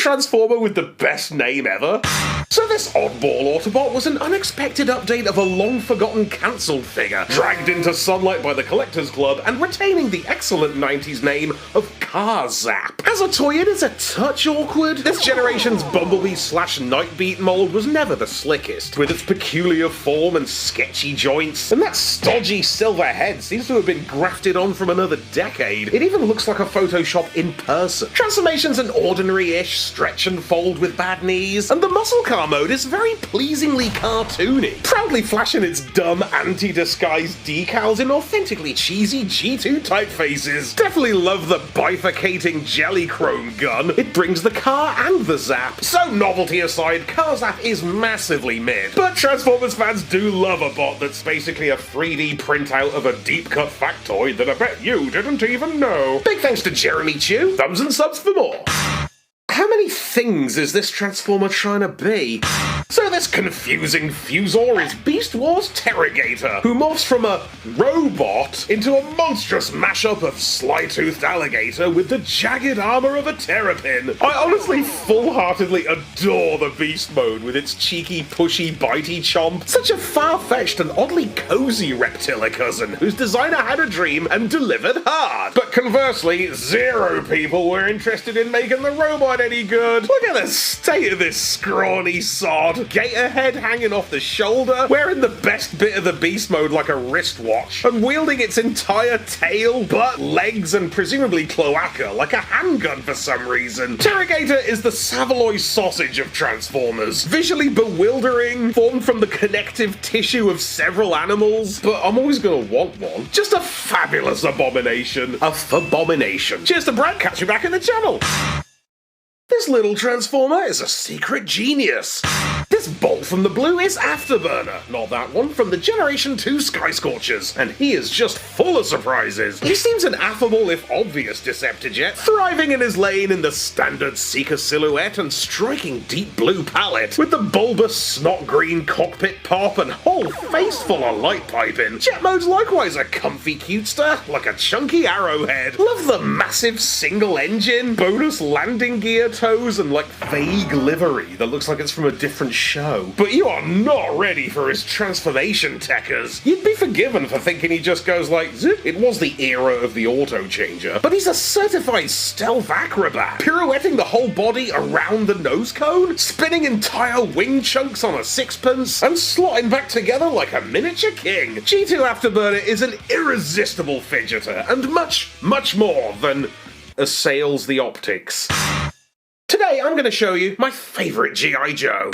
Transformer with the best name ever? So this oddball Autobot was an unexpected update of a long-forgotten cancelled figure, dragged into sunlight by the Collectors Club and retaining the excellent 90s name of Carzap. As a toy, it is a touch awkward. This generation's Bumblebee/Nightbeat mold was never the slickest, with its peculiar form and sketchy joints, and that stodgy silver head seems to have been grafted on from another decade. It even looks like a Photoshop in person. Transformation's an ordinary-ish stretch and fold with bad knees, and the muscle car mode is very pleasingly cartoony, proudly flashing its dumb anti-disguise decals in authentically cheesy G2 typefaces. Definitely love the bifurcating jelly chrome gun. It brings the car and the zap. So novelty aside, Carzap is massively mid, but Transformers fans do love a bot that's basically a 3D printout of a deep-cut factoid that I bet you didn't even know. Big thanks to Jeremy Chew. Thumbs and subs for more. How many things is this Transformer trying to be? So this confusing Fuzor is Beast Wars Terragator, who morphs from a robot into a monstrous mashup of sly-toothed alligator with the jagged armor of a terrapin. I honestly full-heartedly adore the Beast mode with its cheeky, pushy, bitey chomp. Such a far-fetched and oddly cozy Reptila cousin whose designer had a dream and delivered hard. But conversely, zero people were interested in making the robot any good. Look at the state of this scrawny sod. Gator head hanging off the shoulder, wearing the best bit of the Beast mode like a wristwatch, and wielding its entire tail, butt, legs, and presumably cloaca like a handgun for some reason. Terragator is the Savoy sausage of Transformers. Visually bewildering, formed from the connective tissue of several animals, but I'm always gonna want one. Just a fabulous abomination. A fabomination. Cheers to Brad, catch you back in the channel. This little Transformer is a secret genius. This bolt from the blue is Afterburner, not that one, from the Generation 2 Skyscorchers, and he is just full of surprises. He seems an affable if obvious Deceptijet, thriving in his lane in the standard Seeker silhouette and striking deep blue palette, with the bulbous snot green cockpit pop and whole face full of light piping. Jet mode's likewise a comfy cutester, like a chunky arrowhead. Love the massive single engine, bonus landing gear toes, and like vague livery that looks like it's from a different show. But you are not ready for his transformation techers. You'd be forgiven for thinking he just goes like zip. It was the era of the auto changer, but he's a certified stealth acrobat, pirouetting the whole body around the nose cone, spinning entire wing chunks on a sixpence, and slotting back together like a miniature king. G2 Afterburner is an irresistible fidgeter, and much, much more than assails the optics. Today I'm going to show you my favourite G.I. Joe.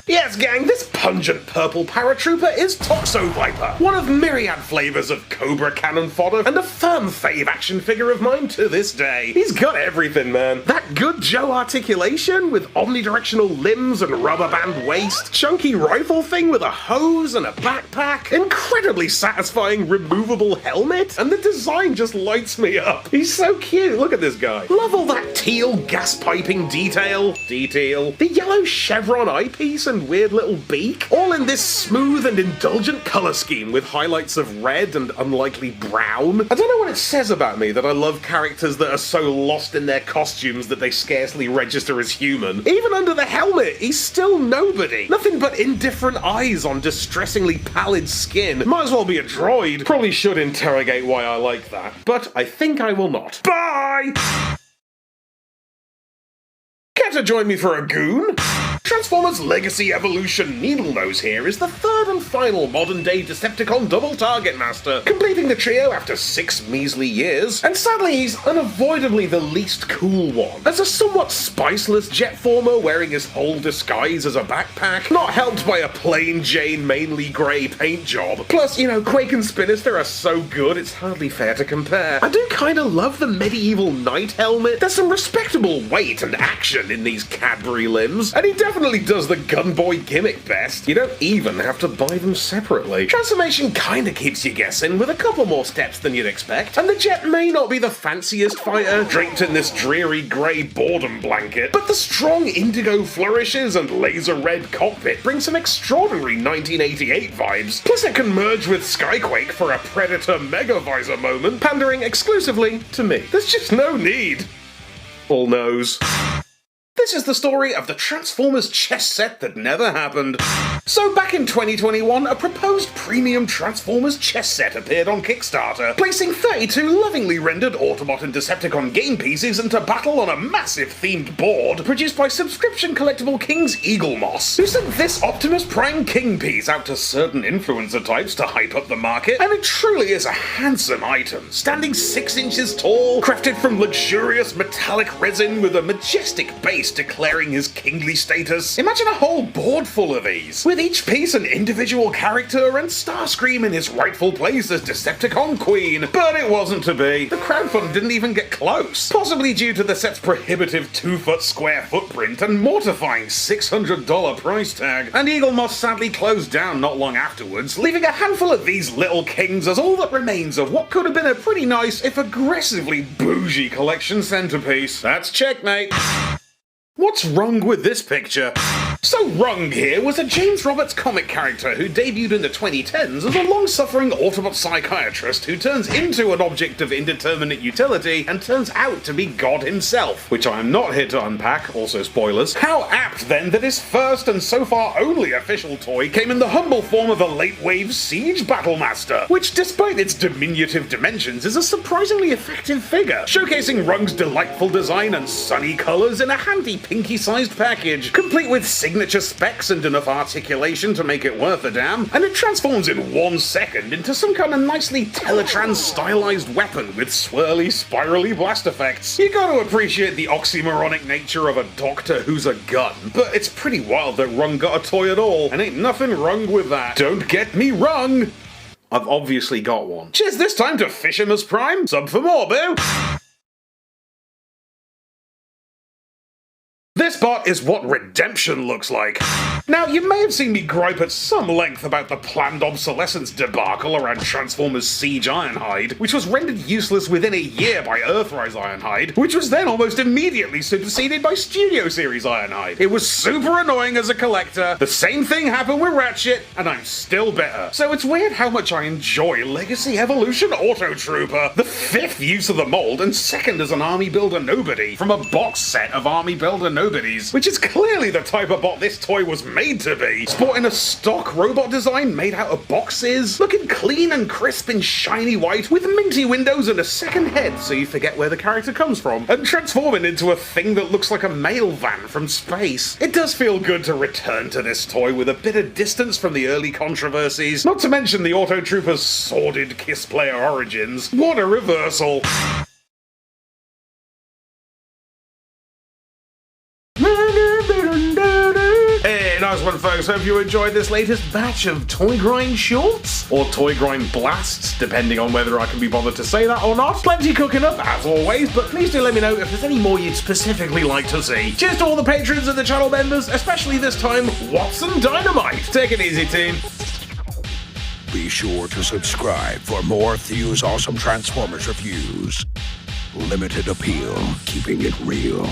Yes gang, this pungent purple paratrooper is Toxo-Viper, one of myriad flavours of Cobra cannon fodder and a firm fave action figure of mine to this day. He's got everything, man. That good Joe articulation with omnidirectional limbs and rubber band waist, chunky rifle thing with a hose and a backpack, incredibly satisfying removable helmet, and the design just lights me up. He's so cute, look at this guy. Love all that teal gas piping detail, the yellow chevron eyepiece and weird little beak, all in this smooth and indulgent colour scheme with highlights of red and unlikely brown. I don't know what it says about me that I love characters that are so lost in their costumes that they scarcely register as human. Even under the helmet, he's still nobody. Nothing but indifferent eyes on distressingly pallid skin. Might as well be a droid. Probably should interrogate why I like that, but I think I will not. Bye! Care to join me for a goon? Transformers Legacy Evolution Needlenose here is the third and final modern-day Decepticon double target master, completing the trio after 6 measly years, and sadly he's unavoidably the least cool one. As a somewhat spiceless jetformer wearing his whole disguise as a backpack, not helped by a plain Jane mainly grey paint job. Plus, you know, Quake and Spinister are so good it's hardly fair to compare. I do kinda love the medieval knight helmet. There's some respectable weight and action in these Cadbury limbs, and he definitely does the Gunboy gimmick best. You don't even have to buy them separately. Transformation kinda keeps you guessing with a couple more steps than you'd expect, and the jet may not be the fanciest fighter, draped in this dreary grey boredom blanket, but the strong indigo flourishes and laser red cockpit bring some extraordinary 1988 vibes. Plus it can merge with Skyquake for a Predator Mega Visor moment, pandering exclusively to me. There's just no need. All knows. this is the story of the Transformers chess set that never happened. So back in 2021, a proposed premium Transformers chess set appeared on Kickstarter, placing 32 lovingly rendered Autobot and Decepticon game pieces into battle on a massive themed board produced by subscription collectible kings Eaglemoss, who sent this Optimus Prime King piece out to certain influencer types to hype up the market, and it truly is a handsome item, standing 6 inches tall, crafted from luxurious metallic resin with a majestic base declaring his kingly status. Imagine a whole board full of these, with each piece an individual character and Starscream in his rightful place as Decepticon Queen. But it wasn't to be. The crowdfund didn't even get close, possibly due to the set's prohibitive 2-foot square footprint and mortifying $600 price tag. And Eaglemoss sadly closed down not long afterwards, leaving a handful of these little kings as all that remains of what could have been a pretty nice, if aggressively bougie collection centerpiece. That's checkmate. What's wrong with this picture? So Rung here was a James Roberts comic character who debuted in the 2010s as a long-suffering Autobot psychiatrist who turns into an object of indeterminate utility and turns out to be God himself, which I am not here to unpack, also spoilers. How apt then that his first and so far only official toy came in the humble form of a late-wave Siege Battlemaster, which despite its diminutive dimensions is a surprisingly effective figure, showcasing Rung's delightful design and sunny colours in a handy pinky-sized package, complete with signature specs and enough articulation to make it worth a damn, and it transforms in 1 second into some kind of nicely Teletrans stylized weapon with swirly, spirally blast effects. You gotta appreciate the oxymoronic nature of a doctor who's a gun, but it's pretty wild that Rung got a toy at all, and ain't nothing wrong with that. Don't get me wrong! I've obviously got one. Cheers this time to Fisherman's Prime, sub for more, boo! This bot is what redemption looks like. Now, you may have seen me gripe at some length about the planned obsolescence debacle around Transformers Siege Ironhide, which was rendered useless within a year by Earthrise Ironhide, which was then almost immediately superseded by Studio Series Ironhide. It was super annoying as a collector, the same thing happened with Ratchet, and I'm still bitter. So it's weird how much I enjoy Legacy Evolution Autotrooper, the 5th use of the mold and 2nd as an Army Builder Nobody, from a box set of Army Builder Nobodies, which is clearly the type of bot this toy was made to be, sporting a stock robot design made out of boxes, looking clean and crisp in shiny white, with minty windows and a second head so you forget where the character comes from, and transforming into a thing that looks like a mail van from space. It does feel good to return to this toy with a bit of distance from the early controversies, not to mention the Autotrooper's sordid Kiss player origins. What a reversal! Hey, nice one folks, hope you enjoyed this latest batch of Toygrind shorts, or Toygrind blasts, depending on whether I can be bothered to say that or not. Plenty cooking up, as always, but please do let me know if there's any more you'd specifically like to see. Cheers to all the patrons and the channel members, especially this time, Watson Dynamite. Take it easy, team. Be sure to subscribe for more Theo's awesome Transformers reviews. Limited appeal, keeping it real.